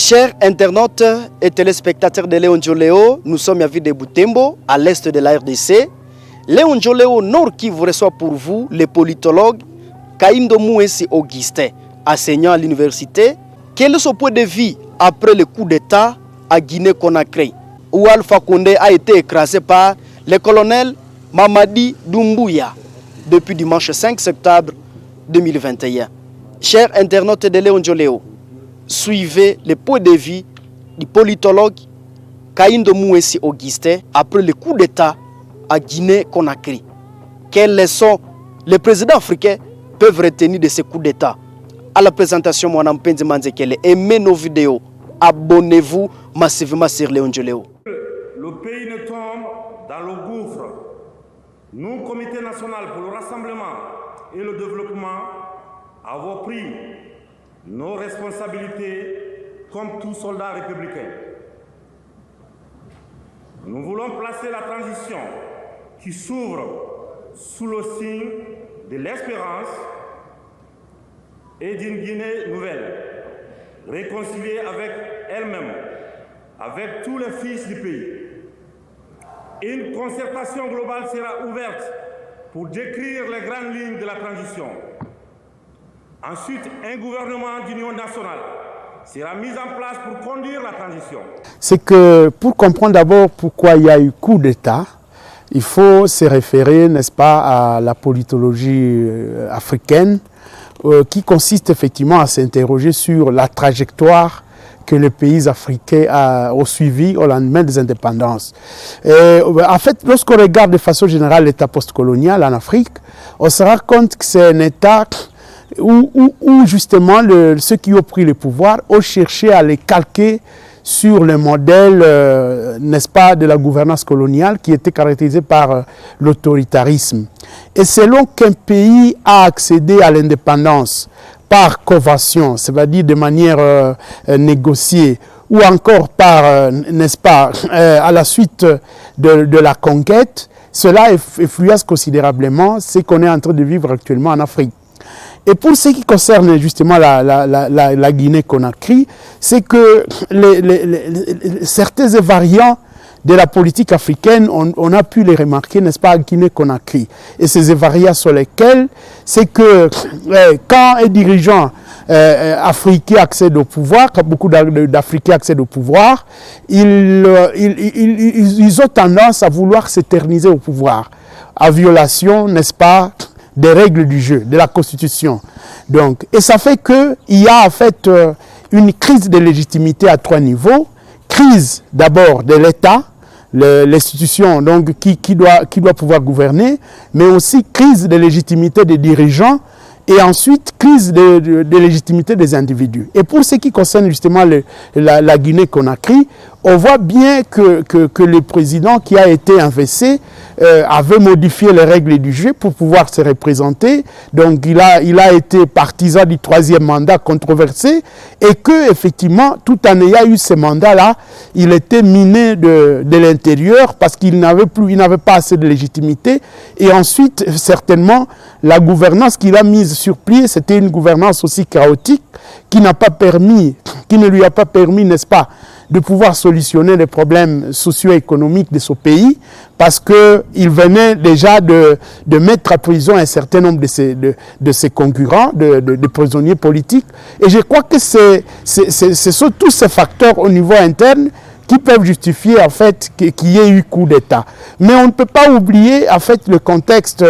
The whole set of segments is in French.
Chers internautes et téléspectateurs de Léon Djoléo, nous sommes à Ville de Butembo, à l'est de la RDC. Léon Djoléo Nord qui vous reçoit pour vous le politologue Kaindo Mouessi Augustin, enseignant à l'université. Quel est son point de vue après le coup d'État à Guinée-Conakry, où Alpha Condé a été écrasé par le colonel Mamadi Doumbouya depuis dimanche 5 septembre 2021. Chers internautes de Léon Djoléo, suivez le point de vue du politologue Kaindo Mouessi Augustin après le coup d'État à Guinée-Conakry. Quelles leçons les présidents africains peuvent retenir de ce coup d'État? À la présentation, mon nom est Manzekele. Aimez nos vidéos. Abonnez-vous massivement sur Léon Djoléo. Le pays ne tombe dans le gouffre. Nous, Comité national pour le rassemblement et le développement, avons pris nos responsabilités comme tout soldat républicain. Nous voulons placer la transition qui s'ouvre sous le signe de l'espérance et d'une Guinée nouvelle, réconciliée avec elle-même, avec tous les fils du pays. Une concertation globale sera ouverte pour décrire les grandes lignes de la transition. Ensuite, un gouvernement d'union nationale sera mis en place pour conduire la transition. C'est que pour comprendre d'abord pourquoi il y a eu coup d'État, il faut se référer, n'est-ce pas, à la politologie africaine qui consiste effectivement à s'interroger sur la trajectoire que les pays africains ont suivi au lendemain des indépendances. En fait, lorsqu'on regarde de façon générale l'État postcolonial en Afrique, on se rend compte que c'est un État où justement ceux qui ont pris le pouvoir ont cherché à les calquer sur le modèle, n'est-ce pas, de la gouvernance coloniale qui était caractérisée par l'autoritarisme. Et selon qu'un pays a accédé à l'indépendance par convention, c'est-à-dire de manière négociée, ou encore par, n'est-ce pas, à la suite de la conquête, cela influence considérablement ce qu'on est en train de vivre actuellement en Afrique. Et pour ce qui concerne justement la Guinée-Conakry, c'est que certains variants de la politique africaine, on a pu les remarquer, n'est-ce pas, à Guinée-Conakry. Et ces variants sur lesquels, c'est que quand un dirigeant africain accède au pouvoir, quand beaucoup d'Africains accèdent au pouvoir, ils ont tendance à vouloir s'éterniser au pouvoir, à violation, n'est-ce pas, des règles du jeu, de la Constitution. Donc, et ça fait qu'il y a en fait une crise de légitimité à trois niveaux. Crise d'abord de l'État, l'institution donc qui doit pouvoir gouverner, mais aussi crise de légitimité des dirigeants et ensuite crise de légitimité des individus. Et pour ce qui concerne justement la Guinée-Conakry, on voit bien que le président qui a été investi avait modifié les règles du jeu pour pouvoir se représenter. Donc il a été partisan du troisième mandat controversé et que effectivement, tout en ayant eu ce mandat-là, il était miné de l'intérieur parce qu'il n'avait pas assez de légitimité. Et ensuite, certainement, la gouvernance qu'il a mise sur pied, c'était une gouvernance aussi chaotique qui ne lui a pas permis, n'est-ce pas, de pouvoir solutionner les problèmes socio-économiques de ce pays parce qu'il venait déjà de mettre à prison un certain nombre de ses concurrents, de prisonniers politiques. Et je crois que ce sont tous ces facteurs au niveau interne qui peuvent justifier en fait qu'il y ait eu coup d'État. Mais on ne peut pas oublier en fait le contexte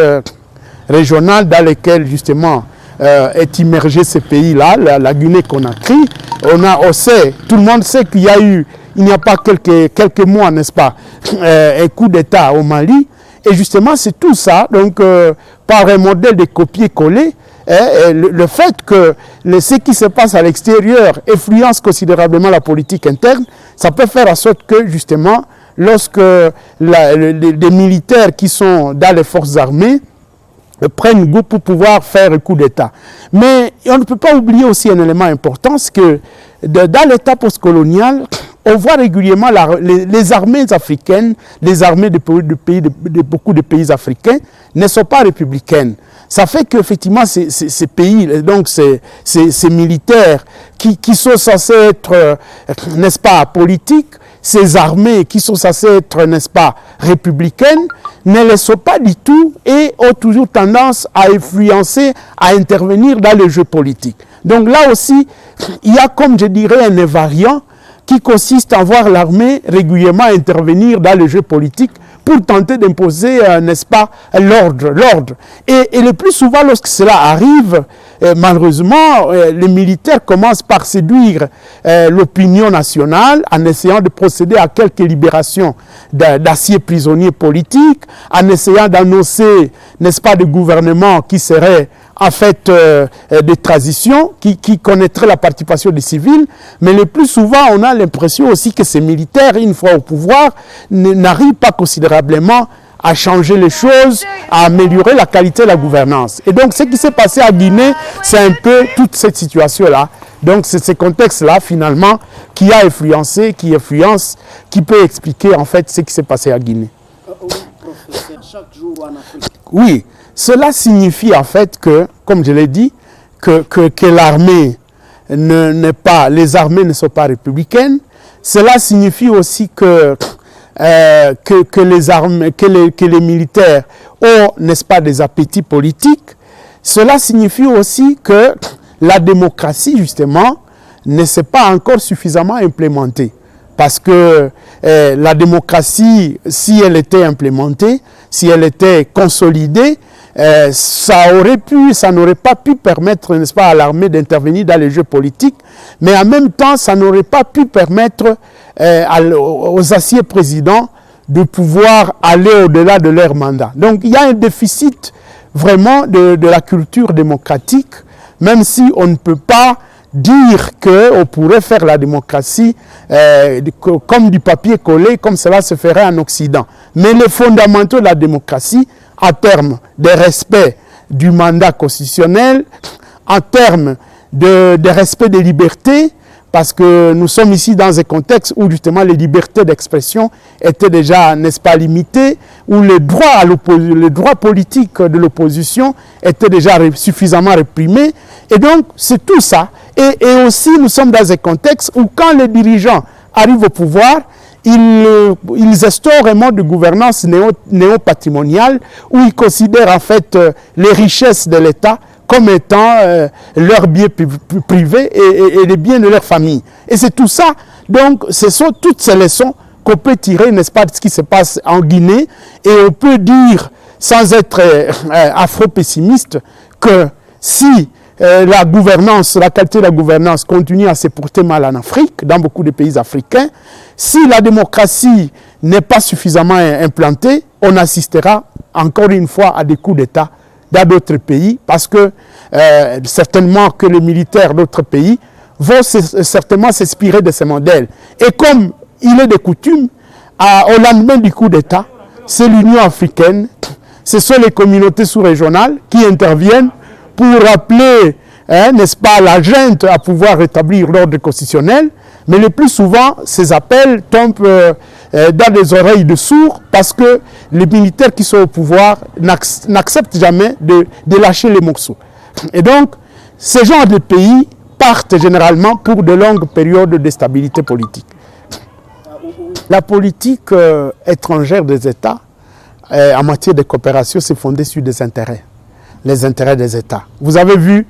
régional dans lequel justement est immergé ce pays-là, la Guinée-Conakry. On sait, tout le monde sait qu'il n'y a pas quelques mois, n'est-ce pas, un coup d'État au Mali. Et justement, c'est tout ça, donc par un modèle de copier-coller, le fait que ce qui se passe à l'extérieur influence considérablement la politique interne, ça peut faire en sorte que justement, lorsque des militaires qui sont dans les forces armées prennent goût pour pouvoir faire un coup d'État. Mais on ne peut pas oublier aussi un élément important, c'est que dans l'État postcolonial, on voit régulièrement les armées africaines, les armées de beaucoup de pays africains ne sont pas républicaines. ça fait qu'effectivement ces pays, donc ces militaires qui sont censés être, n'est-ce pas, politiques, ces armées qui sont censées être, n'est-ce pas, républicaines, ne le sont pas du tout et ont toujours tendance à influencer, à intervenir dans le jeu politique. Donc là aussi, il y a, comme je dirais, un invariant qui consiste à voir l'armée régulièrement intervenir dans le jeu politique pour tenter d'imposer, n'est-ce pas, l'ordre. Et le plus souvent, lorsque cela arrive, malheureusement, les militaires commencent par séduire l'opinion nationale en essayant de procéder à quelques libérations d'aciers prisonniers politiques, en essayant d'annoncer, n'est-ce pas, des gouvernements qui seraient en fait des transitions, qui connaîtraient la participation des civils, mais le plus souvent, on a l'impression aussi que ces militaires, une fois au pouvoir, n'arrivent pas considérablement à changer les choses, à améliorer la qualité de la gouvernance. Et donc, ce qui s'est passé à Guinée, c'est un peu toute cette situation-là. Donc, c'est ce contexte-là, finalement, qui a influencé, qui influence, qui peut expliquer, en fait, ce qui s'est passé à Guinée. Oui, professeur, chaque jour en Afrique. Oui, cela signifie, en fait, que, comme je l'ai dit, que l'armée n'est pas, les armées ne sont pas républicaines. Cela signifie aussi que les armées, que les militaires ont, n'est-ce pas, des appétits politiques. Cela signifie aussi que la démocratie, justement, ne s'est pas encore suffisamment implémentée. Parce que la démocratie, si elle était implémentée, si elle était consolidée, ça n'aurait pas pu permettre, n'est-ce pas, à l'armée d'intervenir dans les jeux politiques, mais en même temps, ça n'aurait pas pu permettre aux anciens présidents de pouvoir aller au-delà de leur mandat. Donc, il y a un déficit vraiment de la culture démocratique, même si on ne peut pas dire qu'on pourrait faire la démocratie comme du papier collé, comme cela se ferait en Occident. Mais les fondamentaux de la démocratie, en termes de respect du mandat constitutionnel, en termes de respect des libertés, parce que nous sommes ici dans un contexte où justement les libertés d'expression étaient déjà, n'est-ce pas, limitées, où les droits politiques de l'opposition étaient déjà suffisamment réprimés. Et donc, c'est tout ça. Et aussi, nous sommes dans un contexte où quand les dirigeants arrivent au pouvoir, ils instaurent un mode de gouvernance néo-patrimoniale où ils considèrent en fait les richesses de l'État comme étant leurs biens privés et les biens de leur famille. Et c'est tout ça. Donc, ce sont toutes ces leçons qu'on peut tirer, n'est-ce pas, de ce qui se passe en Guinée. Et on peut dire, sans être afro-pessimiste, que si la gouvernance, la qualité de la gouvernance continue à se porter mal en Afrique, dans beaucoup de pays africains, si la démocratie n'est pas suffisamment implantée, on assistera encore une fois à des coups d'État dans d'autres pays, parce que certainement que les militaires d'autres pays vont certainement s'inspirer de ces modèles. Et comme il est de coutume, au lendemain du coup d'État, c'est l'Union africaine, ce sont les communautés sous-régionales qui interviennent pour rappeler, n'est-ce pas, la junte à pouvoir rétablir l'ordre constitutionnel, mais le plus souvent, ces appels tombent dans les oreilles de sourds parce que les militaires qui sont au pouvoir n'acceptent jamais de lâcher les morceaux. Et donc, ces genres de pays partent généralement pour de longues périodes de stabilité politique. La politique étrangère des États, en matière de coopération, s'est fondée sur des intérêts. Les intérêts des États. Vous avez vu,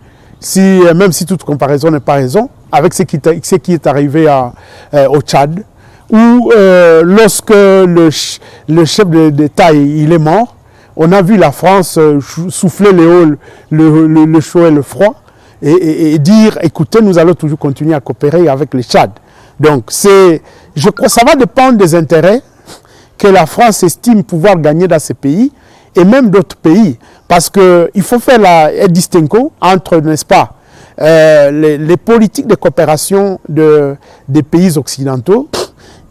même si toute comparaison n'est pas raison, avec ce qui est arrivé au Tchad, où lorsque le chef d'État il est mort, on a vu la France souffler le chaud et le froid et dire, écoutez, nous allons toujours continuer à coopérer avec le Tchad. Donc, je crois que ça va dépendre des intérêts que la France estime pouvoir gagner dans ces pays, et même d'autres pays, parce qu'il faut faire un distinguo entre, n'est-ce pas, les politiques de coopération des pays occidentaux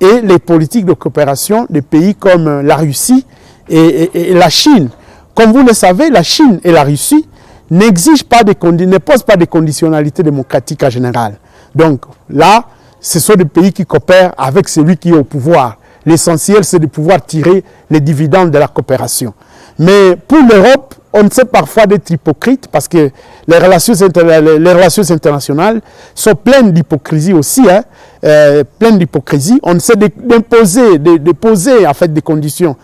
et les politiques de coopération des pays comme la Russie et la Chine. Comme vous le savez, la Chine et la Russie ne posent pas de conditionnalités démocratiques en général. Donc là, ce sont des pays qui coopèrent avec celui qui est au pouvoir. L'essentiel, c'est de pouvoir tirer les dividendes de la coopération. Mais pour l'Europe, on sait parfois d'être hypocrite parce que les relations internationales sont pleines d'hypocrisie aussi, hein, pleines d'hypocrisie. On essaie d'imposer, de poser en fait des conditions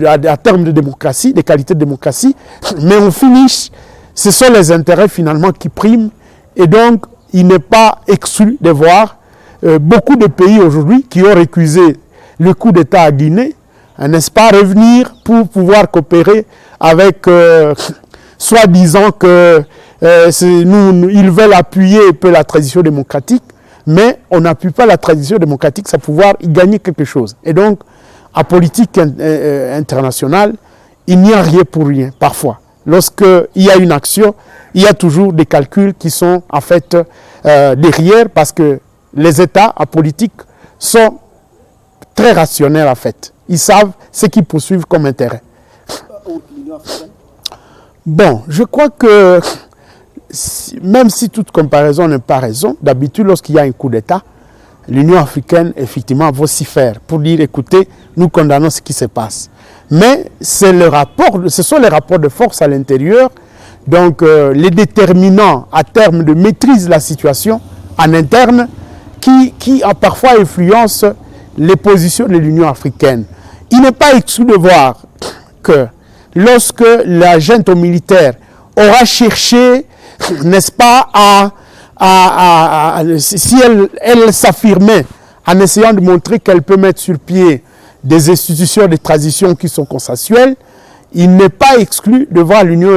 à terme de démocratie, des qualités de démocratie, mais au finish, ce sont les intérêts finalement qui priment et donc il n'est pas exclu de voir beaucoup de pays aujourd'hui qui ont récusé le coup d'État à Guinée, n'est-ce pas, revenir pour pouvoir coopérer avec, soi-disant que ils veulent appuyer un peu la transition démocratique, mais on n'appuie pas la transition démocratique sans pouvoir y gagner quelque chose. Et donc, en politique internationale, il n'y a rien pour rien, parfois. Lorsqu'il y a une action, il y a toujours des calculs qui sont en fait derrière, parce que les États en politique sont très rationnels en fait. Ils savent ce qu'ils poursuivent comme intérêt. Bon, je crois que même si toute comparaison n'est pas raison, d'habitude lorsqu'il y a un coup d'État, l'Union africaine effectivement va s'y faire pour dire écoutez, nous condamnons ce qui se passe. Mais c'est ce sont les rapports de force à l'intérieur, donc les déterminants à terme de maîtrise de la situation en interne qui a parfois influence les positions de l'Union africaine. Il n'est pas exclu de voir que lorsque la junte militaire aura cherché, n'est-ce pas, si elle s'affirmait en essayant de montrer qu'elle peut mettre sur pied des institutions de transition qui sont consensuelles, il n'est pas exclu de voir l'Union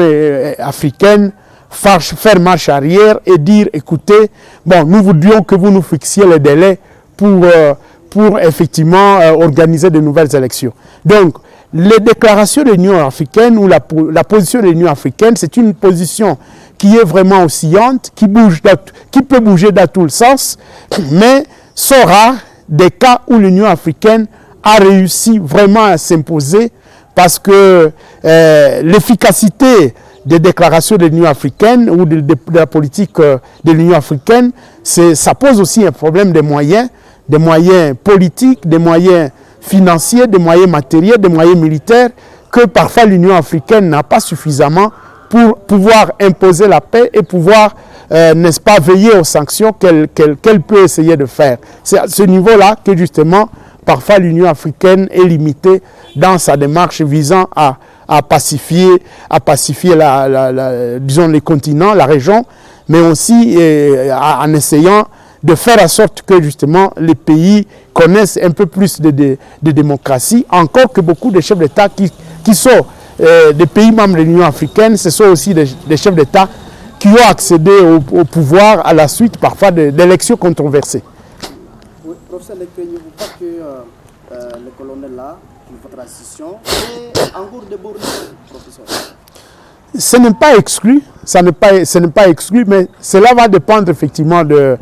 africaine faire marche arrière et dire, écoutez, bon, nous voudrions que vous nous fixiez les délais pour effectivement organiser de nouvelles élections. Donc, les déclarations de l'Union africaine ou la position de l'Union africaine, c'est une position qui est vraiment oscillante, qui peut bouger dans tous les sens, mais sont rares des cas où l'Union africaine a réussi vraiment à s'imposer parce que l'efficacité des déclarations de l'Union africaine ou de la politique de l'Union africaine, ça pose aussi un problème des moyens politiques, des moyens financiers, des moyens matériels, des moyens militaires que parfois l'Union africaine n'a pas suffisamment pour pouvoir imposer la paix et pouvoir, n'est-ce pas, veiller aux sanctions qu'elle peut essayer de faire. C'est à ce niveau-là que justement, parfois l'Union africaine est limitée dans sa démarche visant à pacifier disons, les continents, la région, mais aussi en essayant de faire en sorte que justement les pays connaissent un peu plus de démocratie, encore que beaucoup de chefs d'État qui sont des pays membres de l'Union africaine, ce sont aussi des chefs d'État qui ont accédé au pouvoir à la suite parfois d'élections controversées. Oui, professeur, ne craignez-vous pas que le colonel là, votre transition, est en cours de border, professeur? Ce n'est pas exclu, ce n'est pas exclu, mais cela va dépendre effectivement de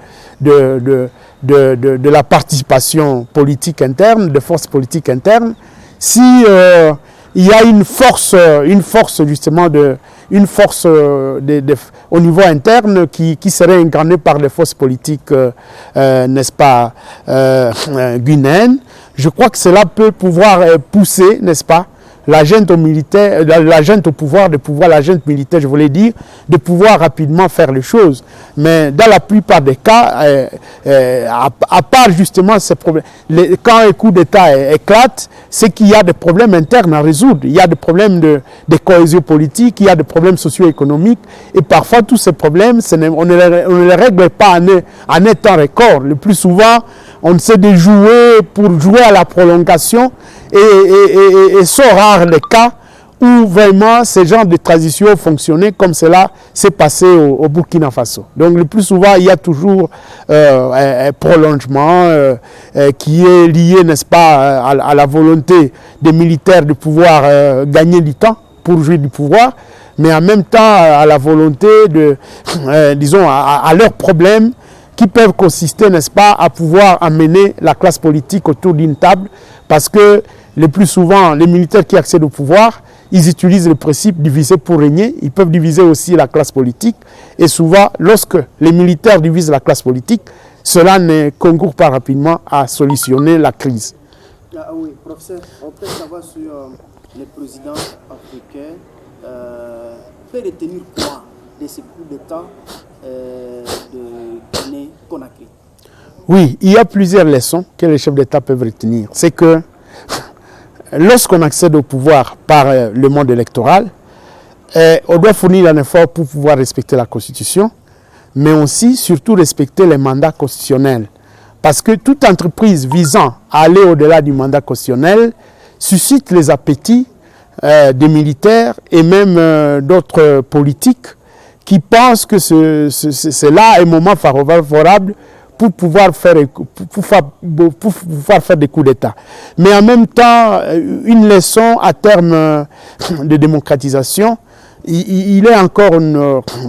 la participation politique interne, de forces politiques internes. Si il y a une force justement au niveau interne qui serait incarnée par les forces politiques, n'est-ce pas, guinéennes, je crois que cela peut pouvoir pousser, n'est-ce pas, la junte militaire, la junte au pouvoir, la junte militaire, je voulais dire, de pouvoir rapidement faire les choses. Mais dans la plupart des cas, à part justement ces problèmes, quand un coup d'État éclate, c'est qu'il y a des problèmes internes à résoudre. Il y a des problèmes de cohésion politique, il y a des problèmes socio-économiques, et parfois tous ces problèmes, on ne les règle pas en un temps record. Le plus souvent, on essaie de jouer pour jouer à la prolongation, et sont rares les cas où vraiment ces genres de transitions fonctionnaient comme cela s'est passé au Burkina Faso. Donc le plus souvent, il y a toujours un prolongement qui est lié, n'est-ce pas, à la volonté des militaires de pouvoir gagner du temps pour jouir du pouvoir, mais en même temps à la volonté disons, à leurs problèmes qui peuvent consister, n'est-ce pas, à pouvoir amener la classe politique autour d'une table, parce que le plus souvent, les militaires qui accèdent au pouvoir, ils utilisent le principe diviser pour régner. Ils peuvent diviser aussi la classe politique. Et souvent, lorsque les militaires divisent la classe politique, cela ne concourt pas rapidement à solutionner la crise. Ah oui, professeur, on peut savoir sur les présidents africains peut retenir quoi de ce coup d'État de Guinée-Conakry? Oui, il y a plusieurs leçons que les chefs d'État peuvent retenir. C'est que lorsqu'on accède au pouvoir par le mode électoral, on doit fournir un effort pour pouvoir respecter la Constitution, mais aussi, surtout, respecter les mandats constitutionnels. Parce que toute entreprise visant à aller au-delà du mandat constitutionnel suscite les appétits des militaires et même d'autres politiques qui pensent que c'est là un moment favorable pour pouvoir faire des coups d'État. Mais en même temps, une leçon à terme de démocratisation, il est encore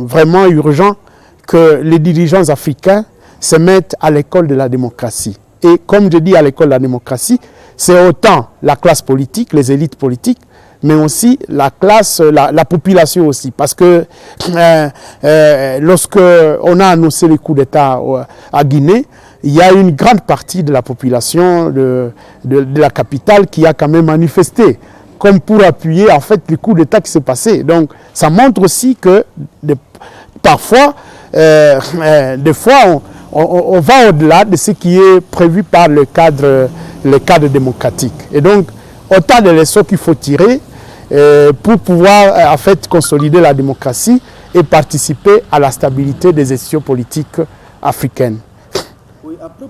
vraiment urgent que les dirigeants africains se mettent à l'école de la démocratie. Et comme je dis à l'école de la démocratie, c'est autant la classe politique, les élites politiques, mais aussi la classe, la population aussi. Parce que lorsque on a annoncé le coup d'État à Guinée, il y a une grande partie de la population de la capitale qui a quand même manifesté, comme pour appuyer en fait le coup d'État qui s'est passé. Donc ça montre aussi que parfois, des fois, on va au-delà de ce qui est prévu par le cadre démocratique. Et donc, autant de leçons qu'il faut tirer pour pouvoir en fait consolider la démocratie et participer à la stabilité des institutions politiques africaines. Oui, après...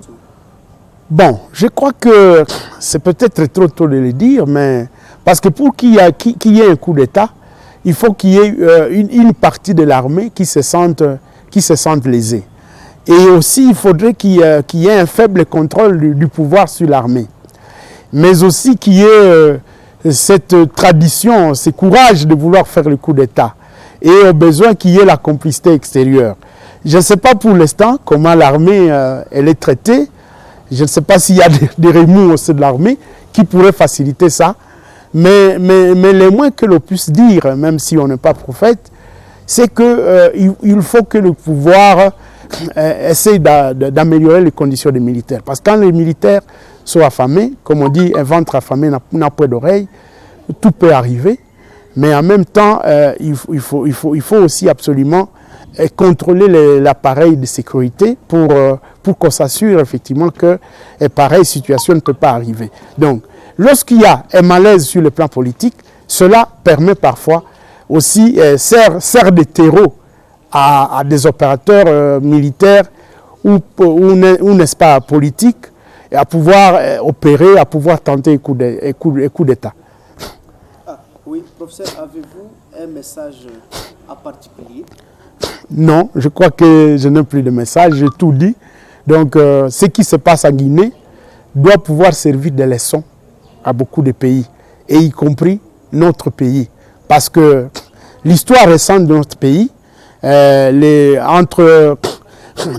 Bon, je crois que c'est peut-être trop tôt de le dire, mais parce que pour qu'il y ait un coup d'État, il faut qu'il y ait une partie de l'armée qui se sente lésée. Et aussi, il faudrait qu'il y ait un faible contrôle du pouvoir sur l'armée. Mais aussi qu'il y ait cette tradition, ce courage de vouloir faire le coup d'État. Et au besoin qu'il y ait la complicité extérieure. Je ne sais pas pour l'instant comment l'armée elle est traitée. Je ne sais pas s'il y a des remous au sein de l'armée qui pourraient faciliter ça. Mais le moins que l'on puisse dire, même si on n'est pas prophète, c'est qu'il faut que le pouvoir essaye d'améliorer les conditions des militaires. Parce que quand les militaires sont affamés, comme on dit, un ventre affamé n'a point d'oreille, tout peut arriver. Mais en même temps, il faut aussi absolument contrôler l'appareil de sécurité pour qu'on s'assure effectivement que pareille situation ne peut pas arriver. Donc, lorsqu'il y a un malaise sur le plan politique, cela permet parfois aussi, sert de terreau à des opérateurs militaires ou n'est-ce pas politiques, et à pouvoir opérer, à pouvoir tenter un coup d'État. Oui, professeur, avez-vous un message en particulier? Non, je crois que je n'ai plus de message, j'ai tout dit. Donc, ce qui se passe en Guinée doit pouvoir servir de leçon à beaucoup de pays, et y compris notre pays. Parce que l'histoire récente de notre pays, entre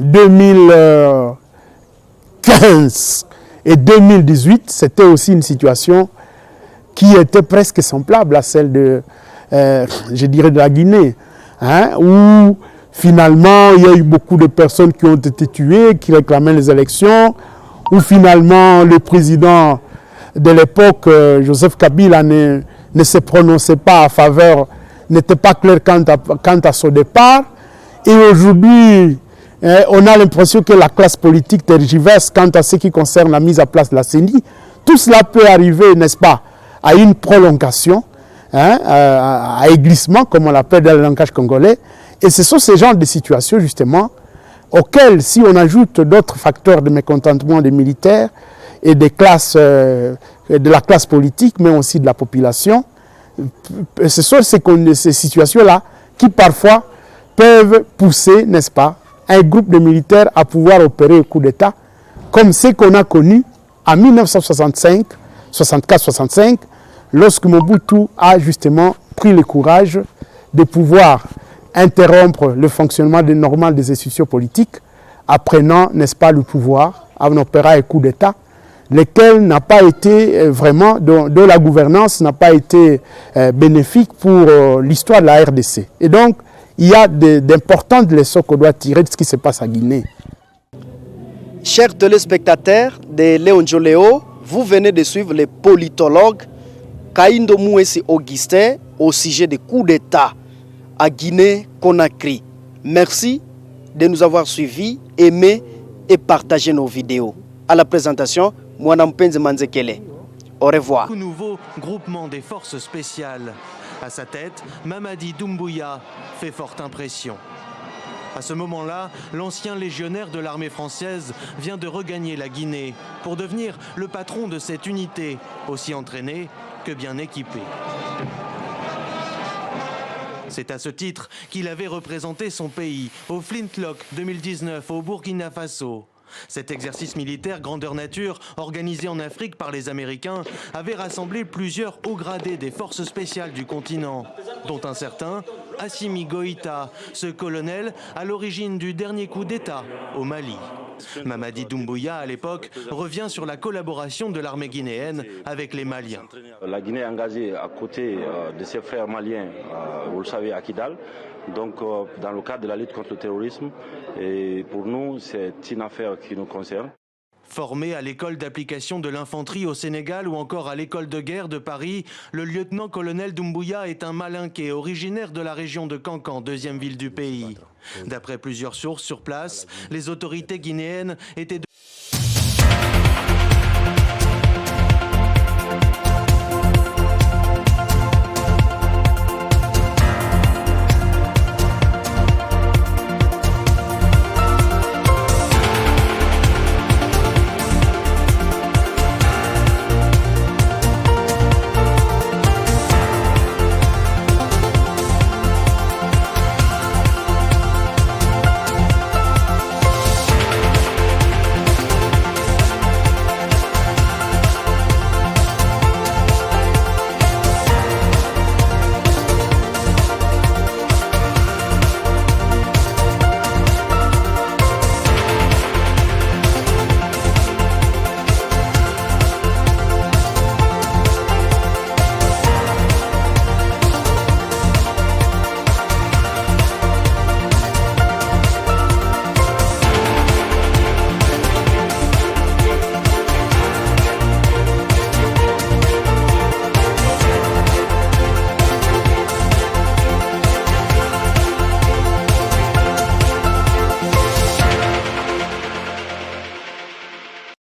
2015 et 2018, c'était aussi une situation qui était presque semblable à celle de, je dirais, de la Guinée, hein, où finalement il y a eu beaucoup de personnes qui ont été tuées, qui réclamaient les élections, où finalement le président de l'époque, Joseph Kabila, ne se prononçait pas en faveur, n'était pas clair quant à son départ. Et aujourd'hui, on a l'impression que la classe politique tergiverse quant à ce qui concerne la mise à place de la CENI. Tout cela peut arriver, n'est-ce pas, à une prolongation, hein, à aiglissement, comme on l'appelle dans le langage congolais. Et ce sont ces genres de situations, justement, auxquelles, si on ajoute d'autres facteurs de mécontentement des militaires et des classes, de la classe politique, mais aussi de la population, ce sont ces situations-là qui, parfois, peuvent pousser, n'est-ce pas, un groupe de militaires à pouvoir opérer un coup d'État, comme ce qu'on a connu en 1965, 64-65, lorsque Mobutu a justement pris le courage de pouvoir interrompre le fonctionnement normal des institutions politiques, apprenant, n'est-ce pas, le pouvoir, en opérant un coup d'État, lequel n'a pas été vraiment, dont la gouvernance n'a pas été bénéfique pour l'histoire de la RDC. Et donc, il y a d'importantes leçons qu'on doit tirer de ce qui se passe en Guinée. Chers téléspectateurs de Léon Joléo, vous venez de suivre le politologue Kaindo Mouessi Augustin au sujet des coups d'État à Guinée-Conakry. Merci de nous avoir suivis, aimés et partagé nos vidéos. À la présentation, moi Mpenze Manzekele. Au revoir. Tout nouveau groupement des forces spéciales. À sa tête, Mamadi Doumbouya fait forte impression. À ce moment-là, l'ancien légionnaire de l'armée française vient de regagner la Guinée pour devenir le patron de cette unité, aussi entraînée que bien équipée. C'est à ce titre qu'il avait représenté son pays au Flintlock 2019 au Burkina Faso. Cet exercice militaire grandeur nature, organisé en Afrique par les Américains, avait rassemblé plusieurs hauts gradés des forces spéciales du continent, dont un certain Assimi Goïta, ce colonel à l'origine du dernier coup d'État au Mali. Mamadi Doumbouya, à l'époque, revient sur la collaboration de l'armée guinéenne avec les Maliens. La Guinée est engagée à côté de ses frères maliens, vous le savez, à Kidal, donc dans le cadre de la lutte contre le terrorisme. Et pour nous, c'est une affaire qui nous concerne. Formé à l'école d'application de l'infanterie au Sénégal ou encore à l'école de guerre de Paris, le lieutenant-colonel Doumbouya est un Malinké originaire de la région de Kankan, deuxième ville du pays. D'après plusieurs sources sur place, les autorités guinéennes étaient